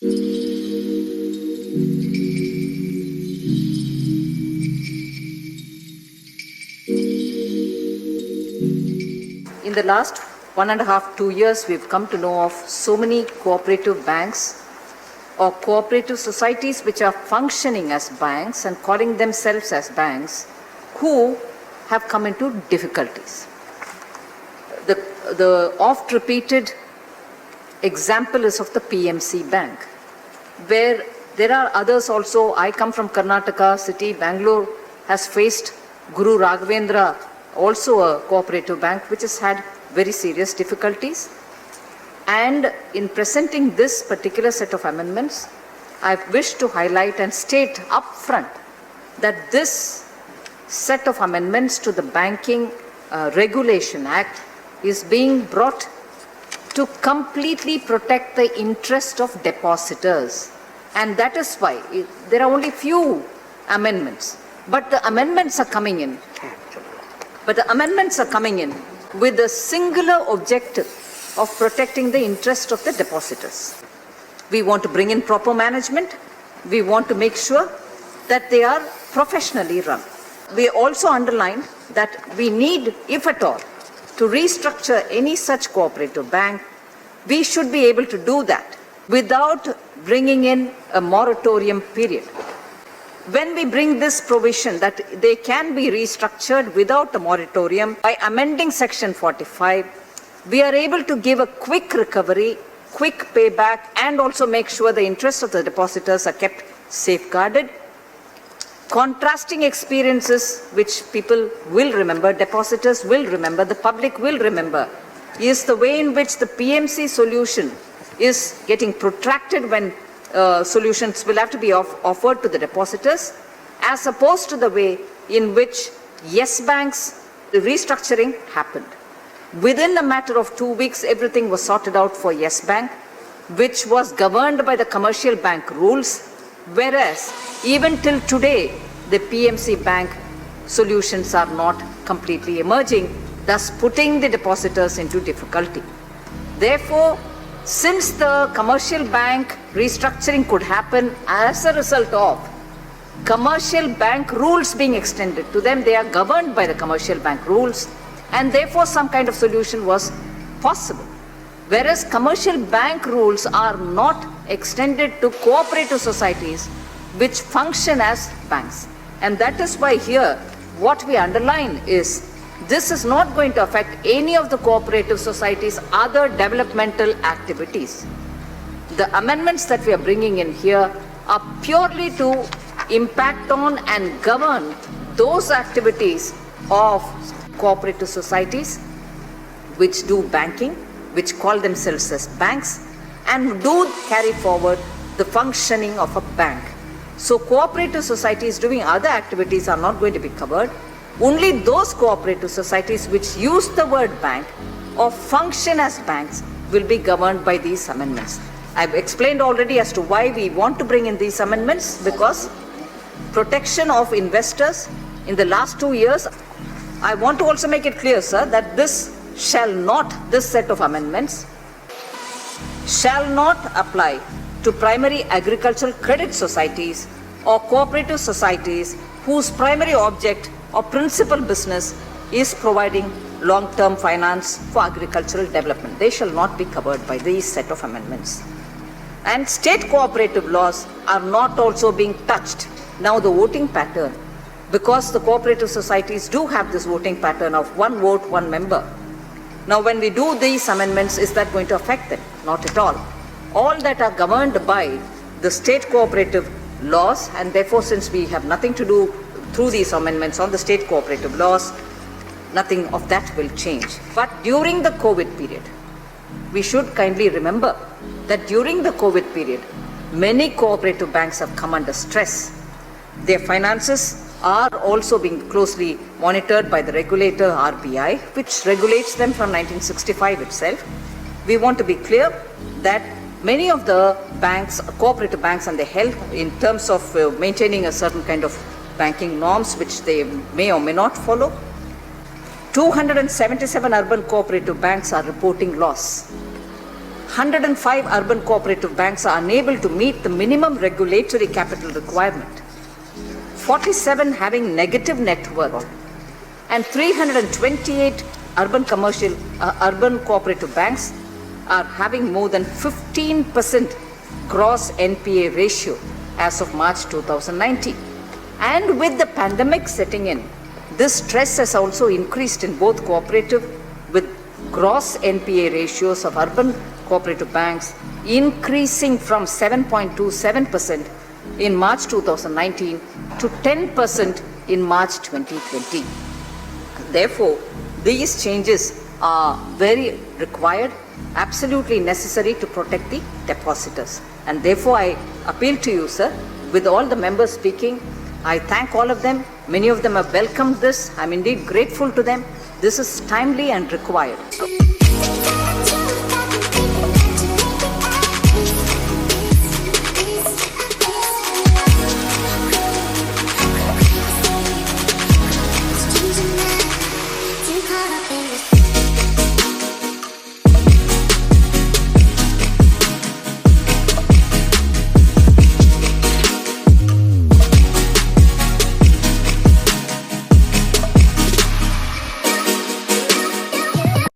In the last 1.5 to 2 years, we've come to know of so many cooperative banks or cooperative societies which are functioning as banks and calling themselves as banks who have come into difficulties. The oft-repeated example is of the PMC Bank, where there are others also. I come from Karnataka city. Bangalore has faced Guru Raghavendra, also a cooperative bank, which has had very serious difficulties. And in presenting this particular set of amendments, I wish to highlight and state upfront that this set of amendments to the Banking Regulation Act is being brought to completely protect the interest of depositors. And that is why there are only few amendments. But the amendments are coming in. With a singular objective of protecting the interest of the depositors. We want to bring in proper management. We want to make sure that they are professionally run. We also underline that we need, if at all, to restructure any such cooperative bank. We should be able to do that without bringing in a moratorium period. When we bring this provision that they can be restructured without a moratorium by amending Section 45, we are able to give a quick recovery, quick payback, and also make sure the interests of the depositors are kept safeguarded. Contrasting experiences which people will remember, depositors will remember, the public will remember, is the way in which the PMC solution is getting protracted when solutions will have to be offered to the depositors, as opposed to the way in which Yes Bank's restructuring happened. Within a matter of 2 weeks, everything was sorted out for Yes Bank, which was governed by the commercial bank rules, whereas even till today, the PMC Bank solutions are not completely emerging, thus putting the depositors into difficulty. Therefore, since the commercial bank restructuring could happen as a result of commercial bank rules being extended to them, they are governed by the commercial bank rules, and therefore some kind of solution was possible. Whereas commercial bank rules are not extended to cooperative societies which function as banks. And that is why here what we underline is this is not going to affect any of the cooperative societies' other developmental activities. The amendments that we are bringing in here are purely to impact on and govern those activities of cooperative societies which do banking, which call themselves as banks, and do carry forward the functioning of a bank. So cooperative societies doing other activities are not going to be covered. Only those cooperative societies which use the word bank or function as banks will be governed by these amendments. I've explained already as to why we want to bring in these amendments, because protection of investors in the last 2 years. I want to also make it clear, sir, that this set of amendments shall not apply to primary agricultural credit societies or cooperative societies whose primary object or principal business is providing long-term finance for agricultural development. They shall not be covered by these set of amendments. And state cooperative laws are not also being touched. Now the voting pattern, because the cooperative societies do have this voting pattern of one vote, one member. Now when we do these amendments, is that going to affect them? Not at all. All that are governed by the state cooperative laws, and therefore since we have nothing to do through these amendments on the state cooperative laws, nothing of that will change. But during the COVID period, we should kindly remember that during the COVID period, many cooperative banks have come under stress. Their finances are also being closely monitored by the regulator RBI, which regulates them from 1965 itself. We want to be clear that many of the banks, cooperative banks, and their health in terms of maintaining a certain kind of banking norms which they may or may not follow. 277 urban cooperative banks are reporting loss. 105 urban cooperative banks are unable to meet the minimum regulatory capital requirement, 47 having negative net worth, and 328 urban cooperative banks are having more than 15% gross NPA ratio as of March 2019. And with the pandemic setting in, this stress has also increased in both cooperative, with gross NPA ratios of urban cooperative banks increasing from 7.27% in March 2019 to 10% in March 2020. Therefore, these changes are very required, absolutely necessary to protect the depositors. And therefore, I appeal to you, sir, with all the members speaking, I thank all of them. Many of them have welcomed this. I'm indeed grateful to them. This is timely and required.